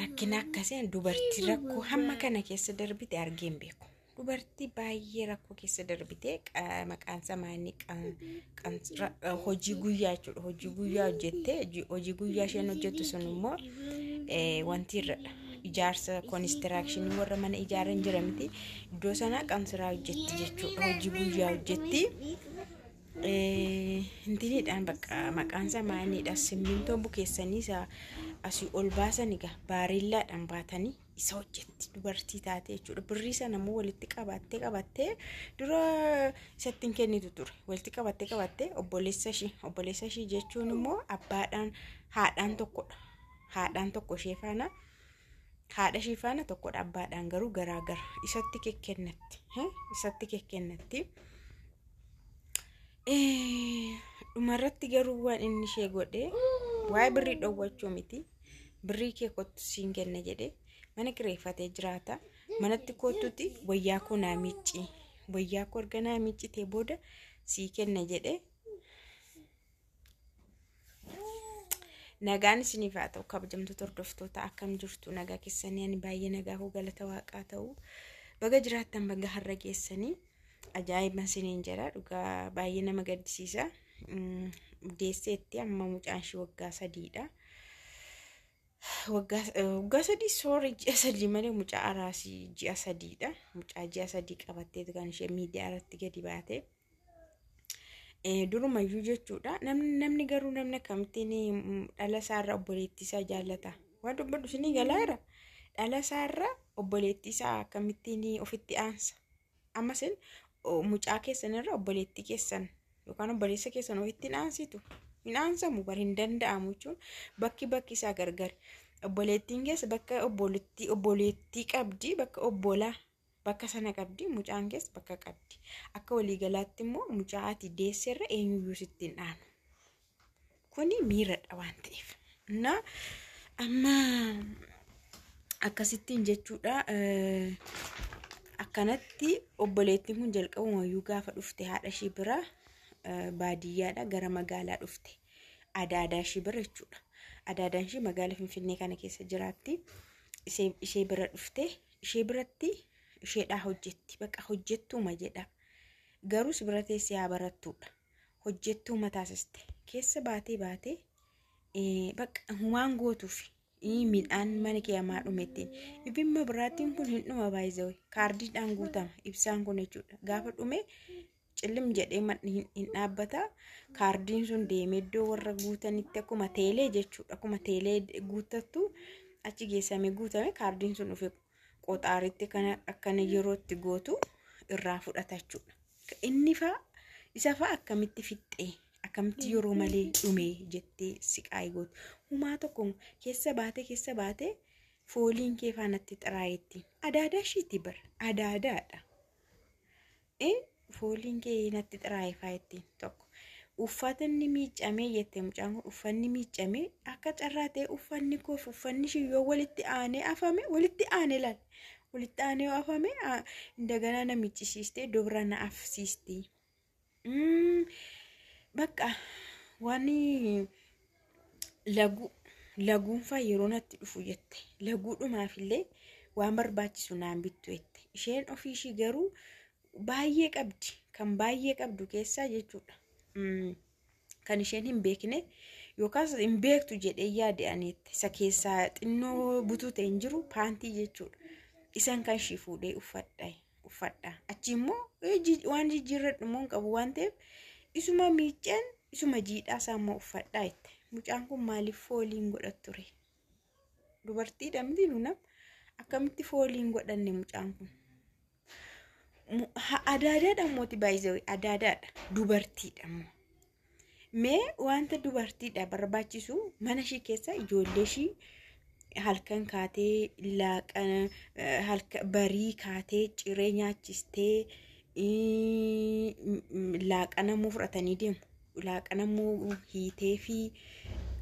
rakkina akkasiin dubartii rakkoo hamma kana keessa darbite argeen beeku. Dubartii baay'ee rakkoo keessa darbite maqaan samaanii hojii guyyaa jechuudha. Hojii guyyaa hojjettee hojii guyyaa isheen hojjettu sun immoo wanti irradha. Ijaarsa konistirakshinii warra mana ijaaran jira miti. Iddoo sana qansiraa hojjetti jechuudha. Hojii guyyaa hojjetti. Hintiniidhaan bakka maqaan samaaniidha. Simmintoo bukeessanii isa asii ol baasan egaa baarillaadhaan baatanii isa hojjetti dubartii taate jechuudha. Birrii sana immoo walitti qabattee dura isatti hin kennitu ture. Walitti qabattee obboleessa ishii jechuun immoo abbaadhaan haadhaan tokkodha. Haadhaan tokko ishee faana haadha ishee faana tokkodha. Abbaadhaan garuu garaagara isatti kekkennatti. Dhumarratti garuu waan inni ishee godhe waa'ee birrii dhowwachuu miti. Birrii kee kottu siin kenna jedhee mana kireeffatee jiraata. Manatti kottutti wayyaa koo naa miicci. Wayyaa koo erga naa miiccitee booda sii kenna jedhee. Nagaan isiniif haa ta'u kabajamtoota hordoftoota akkam jirtu nagaa keessanii ani baay'ee nagaa hoo galata waaqaa ta'u baga jiraattan baga har'a geessanii ajaa'iba isiniin jedha dhugaa baay'ee nama gaddisiisa. Deesseetti amma mucaan ishee waggaa 3dha. Waggaa 3 sorry ji'a 3 malee mucaa araasii ji'a 3dha. Mucaa ji'a 3 qabattee kan ishee miidiyaa irratti gadi baate. Durumayyuu jechuudha. Namni garuu namni akkamittiin dhala isaarra obboleettii isaa jaallata. Waan dubbadhu isinii galaara. Dhala isaarra obboleettii isaa akkamittiin ofitti aansa. Ammasin mucaa keessanirra obboleettii keessan yookaan obboleessa keessan ofitti aansitu. Hin aansamu bar hin danda'amu jechuun bakki isaa gargar. Obboleettiin keessa bakka obboleettii qabdi, bakka obbolaa bakka sana qabdi, mucaan keessa bakka qabdi. Akka waliigalaatti immoo mucaa ati deesserra eenyuyyuu sitti hin aanu. Kuni miiradha waan ta'eef. Amma akkasittiin jechuudha. Akkanatti obboleettiin kun jalqabumayyuu gaafa dhufte haadha ishee bira baadiyyaadha gara magaalaa dhufte. Adaadaa ishee bira jechuudha. Adaadaan ishee magaalaa Finfinnee kana keessa jiraatti. Ishee bira dhufte. Ishee biratti isheedhaa hojjetti. Bakka hojjettuma jedha. Garuu bira teessee haa barattudha. Hojjettuma taasiste. Keessa baatee bakka waan gootuuf midhaan mana kee hamaa dhumettiin. Ibimma biraatiin kun hin dhuma baay'isawee. Kaardiidhaan guutama. Ibsaan kun jechuudha. Gaafa dhume cillim jedhee hin dhaabbata. Kaardiin sun deemee iddoo warra guutanitti akkuma teelee jechuudha. Akkuma teelee guutattu achi geessamee guutame kaardiin sun dhufe qoxaaritti akkana yerootti gootu irraa fudhata jechuudha. Inni isa akkamitti fixxee akkamitti yeroo malee dhume jettee siqaa gootu. Humaa tokko keessa baatee fooliin kee faanatti xiraayetti. Adaadaa ishiitti bar adaadaadha. Fooliin kee natti xiraayee faayettiin tokko. Uffatni miicamee jettee mucaan kun uffanni miicamee akka carraa ta'e uffanni koof uffanni ishee yoo walitti aanee afame walitti aanee laal. Walitti aanee yoo afame indagana na miiccisiistee dubra na afsiistee. Bakka waan laguun faa yeroo natti dhufu jette. Laguudhumaafillee waan barbaachisu naan bittu jette. Isheen ofii ishii garuu baay'ee qabdi. Kan baay'ee qabdu keessaa jechuudha. Kan isheen hin beekne yookaas hin beektu jedhee yaade aneette. Isa keessaa xinnoo butuu ta'e hin jiru paantii jechuudha. Isaan kan ishii fuudhee uffadha. Achi immoo waan jijjiirradhu immoo hin qabu waan ta'eef isuma miicceen isuma jiidhaa isaa immoo uffadhaa jette. Mucaan kun maaliif fooliin godhatu ture? Dubartiidha miti nuna akkamitti fooliin godhanne mucaan kun? Adaadaadha mooti baay'isawee adaadaadha dubartiidha immoo. Mee wanta dubartiidha barbaachisu mana ishii keessa ijoollee ishii halkan kaatee barii kaatee ciree nyaachistee laaqanamuu fudhatanii deemu. Laaqanamuu hiitee fi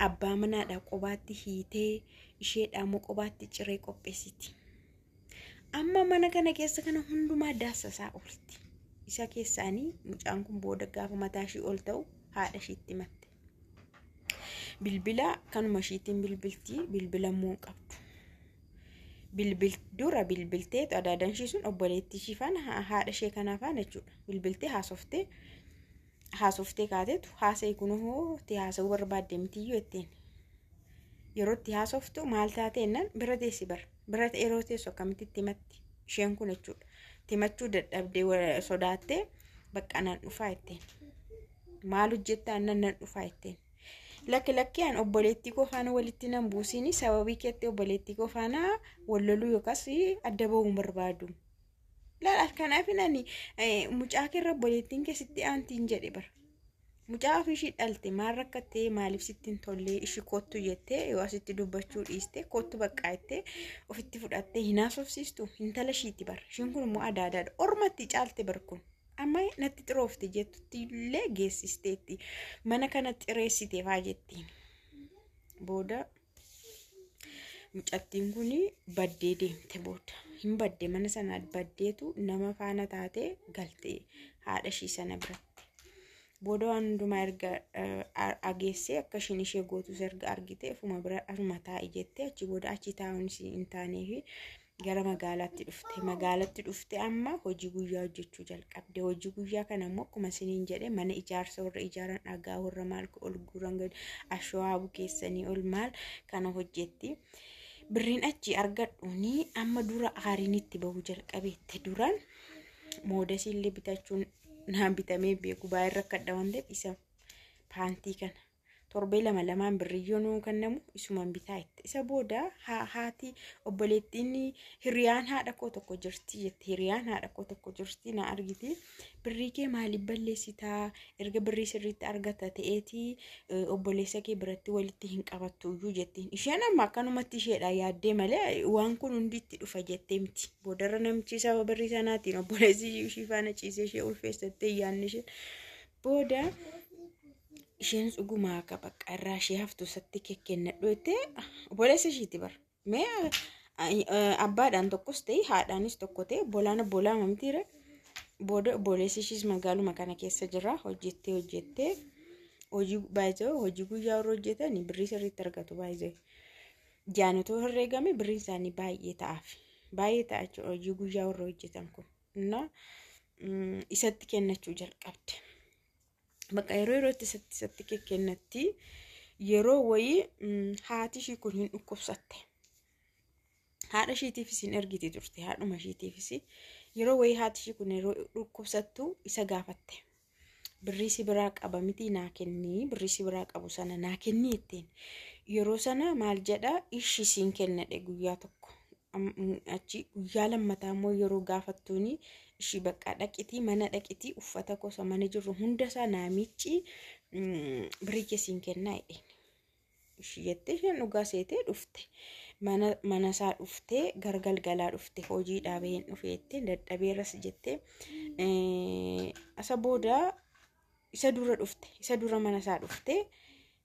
abbaa manaadha qobaatti hiitee isheedha immoo qobaatti ciree qopheessiti. Amma mana kana keessa kana hundumaa daassasaa oolti. Isa keessaanii mucaan kun booda gaafa mataa ishii ol ta'u haadha ishiitti himatte. Bilbila kanuma ishiitiin bilbilti bilbila immoo qabdu. dura bilbiltee adaadaan ishii sun obboleettii ishii faana haadha ishee kanaa faana jechuudha. Bilbiltee haasoftee kaateetu haasa'e kunoo itti haasa'uu barbaadde mitiyyuu jetteen. Yeroo itti haasoftu maal taateennan bira teessi bira yeroo teessu akkamitti itti himatti isheen kun jechuudha. Timachuu dadhabdee sodaattee bakka nan dhufaa jetteen. Maal hojjettaa nan dhufaa jetteen. Lakki an obboleettii koo faana walitti nan buusini sababii keetti obboleettii koo faana walloluu yookaas adda ba'uu barbaadu. Laal kanaaf nani mucaa keerra obboleettiin keessatti aantiin jedhe bara. Mucaa ofii ishii dhalte maal rakkattee maaliif sittiin tollee ishii kottu jettee yoo asitti dubbachuu dhiiste kottu bakka jettee ofitti fudhattee hinaasofsiistu intala ishiitti bara. Ishiin kun immoo adaadaadha. Ormatti caalte bara kun. Amma natti xiroofte jettutti illee geessisteetti. Mana kana xireessitee faa jettiin. Booda mucattiin kun baddee deemte booda. Hin badde mana sana baddeetu nama faana taatee galtee haadha ishii sana biratti. Booda waan hundumaa erga ageessee akka ishiin ishee gootus erga argite ofuma bira asuma taa'e jettee achi booda achi taa'uun hin taaneefi gara magaalaatti dhufte. Magaalaatti dhufte amma hojii guyyaa hojjechuu jalqabde. Hojii guyyaa kana immoo akkuma isiniin jedhe mana ijaarsa warra ijaaran dhagaa warra maal ol guuran gadi ashawaa bukeessanii ol maal kana hojjetti. Birriin achi argadhuuni amma dura aariin itti bahu jalqabeette. Duraan moodasiillee bitachuun naan bitamee beeku baay'ee rakkadha waan ta'eef isa paantii kana torbee lamaan birriyyoon kennamu isumaan bitaa itti. Isa booda haati obboleettiin hiriyaan haadha koo tokko jirti jette. Hiriyaan haadha koo tokko jirti na argiti. Birrii kee maaliif balleessitaa? Erga birrii sirriitti argata ta'eeti obboleessa kee biratti walitti hin qabattu iyyuu jettiin. Isheen amma akkanumatti isheedha yaaddee malee waan kun hundi itti dhufa jettee miti. Boodarra namichi sababa birrii sanaatiin obboleessi ishii faana ciisee ishee ulfeessattee yaadni isheen booda isheen dhuguma akka bakka irraa ishee haftu satti kennadhu jettee obboleessa ishiitti bara. Mee abbaadhaan tokkos ta'e haadhaanis tokko ta'e bolaa mamtiire. Booda obboleessi ishiis magaaluma kana keessa jira. Hojjettee hojii baay'ee hojii guyyaa warra hojjetan birrii sirriitti argatu baay'ee. Jaanotoo herreegame birrii isaanii baay'ee ta'aaf. Baay'ee ta'a jechuudha hojii guyyaa warra hojjetan kun. Isatti kennachuu jalqabde. Bakka yeroo isatti kennatti yeroo wayii haati ishii kun hin dhukkubsatte. Haadha ishiitiifis hin ergiti turte. Haadhuma ishiitiifis yeroo wayii haati ishii kun yeroo dhukkubsattu isa gaafatte. Birrii si biraa qaba miti naa kenni. Birrii si biraa qabu sana naa kenni jetteen. Yeroo sana maal jedhaa ishii siin kennadhe guyyaa tokko. Achi guyyaa lammataa immoo yeroo gaafattuuni ishii bakka dhaqitii mana dhaqitii uffata gosa mana jiru hundasaa naamichi birrii keessiin kennaa jedheen. Ishii jettee isheen dhugaa seetee dhufte. Mana isaa dhuftee gargalgalaa dhufte hojii dhaabeen dhufeettee dadhabeeras jettee asa booda isa dura dhufte. Isa dura mana isaa dhufte.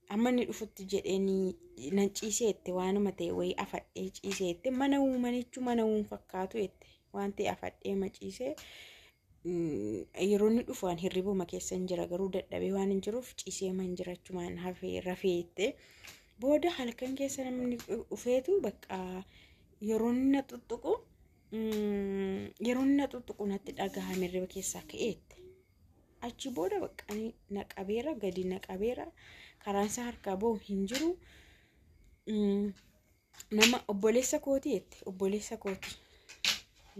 Amma inni dhufutti jedheeni nan ciiseette waanuma ta'e wayii afadhee ciiseette mana uumanichu mana uum fakkaatu jette waan ta'e afadhee maciisee yeroo inni dhufu waan hirribuma keessa hin jira garuu dadhabee waan hin jiruuf ciisee man jirachumaan hafee rafeette. Booda halkan keessa namni dhufeetu bakka yeroo inni xuxuqu natti dhagahame hirriba keessaa ka'eette. Achi booda bakka naqabeera gadi naqabeera. Karaan isaa harkaa bahu hin jiru. Nama obboleessa kooti jette. Obboleessa kooti.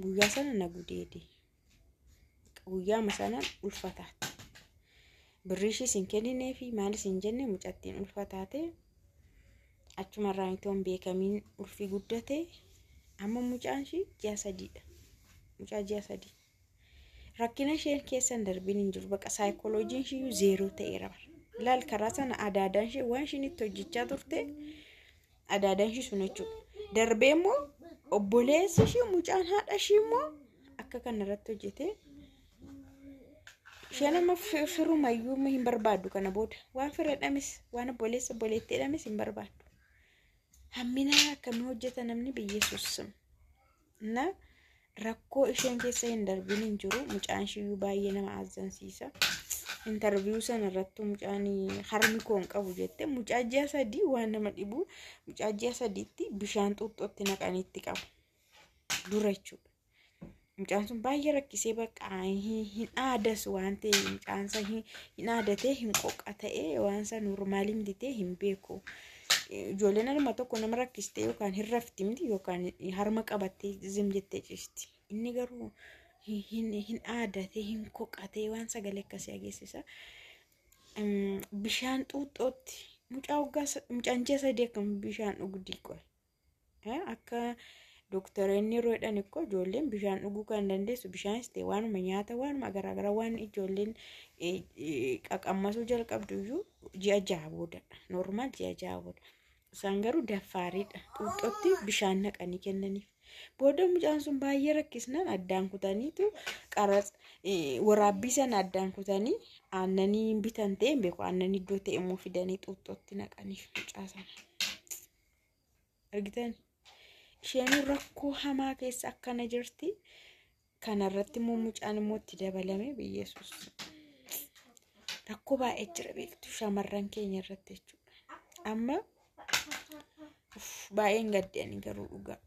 Guyyaa sana na gudeede. Guyyaa sanaan ulfataate. Birrii ishii sin kennineefi maalis hin jenne mucattiin ulfataate. Achumarraa itoon beekamiin ulfi guddate. Amma mucaan ishii ji'a 3dha. Mucaa ji'a 3. Rakkina isheen keessan darbiin hin jiru. Bakka saayikolojiin ishii 0 ta'eera bara. Laal karaa sana adaadaan ishee waan isheen itti hojjechaa turte adaadaan ishee sun jechuudha. Darbee immoo obboleessi ishee mucaan haadha ishee immoo akka kanarratti hojjete. Isheen amma firumayyuu hin barbaaddu kana booda waan firadhamis waan obboleettiidhamis hin barbaaddu. Hammina akkamii hojjeta namni biyyeessus. Na rakkoo isheen keessa hin darbiin hin jiru. Mucaan ishee baay'ee nama azzansiisa. Interview sana irratti mucaan harmi koon qabu jette mucaa ji'a 3 waan nama dhibu mucaa ji'a 3tti bishaan xuuxxootti naqanitti qabu. dura jechuudha. Mucaan sun baay'ee rakkisee bakka hin aadas waan ta'e mucaan san hin aadatee hin qoqa ta'ee waan san normaalii miti hin beeku. Ijoolleen alma tokko nama rakkistee yookaan hin rafti miti yookaan harma qabattee zim jettee ciisti. Inni garuu hin aadatee hin qoqatee waan sagalee akkasii ageessisa. Bishaan xuuxxootti mucaan jeessa deekam bishaan dhugdii qoy. Akka dooktaroonni yeroo jedhan ikkoo ijoolleen bishaan dhuguu kan dandeessu bishaanis ta'e waanuma nyaata waanuma garaagaraa waan ijoolleen qaqammasuu jalqabdu iyyuu ji'a 6 boodadha. Normaal ji'a 6 booda. Isaan garuu daffaariidha. Xuuxxootti bishaan naqanii kennaniif. Booda mucaan sun baay'ee rakkisnaan addaan kutaniitu waraabbii sana addaan kutanii aannanii bitan ta'e beeku aannanii iddoo ta'e immoo fidanii xuuxxootti naqaniif mucaa sana. Argitan isheen rakkoo hamaa keessa akkana jirti. Kanarratti immoo mucaan immoo itti dabalame biyyeessus. Rakkoo baay'ee jira beektu shamarran keenya irratti jechuudha. Amma baay'een gaddanii garuu dhugaa.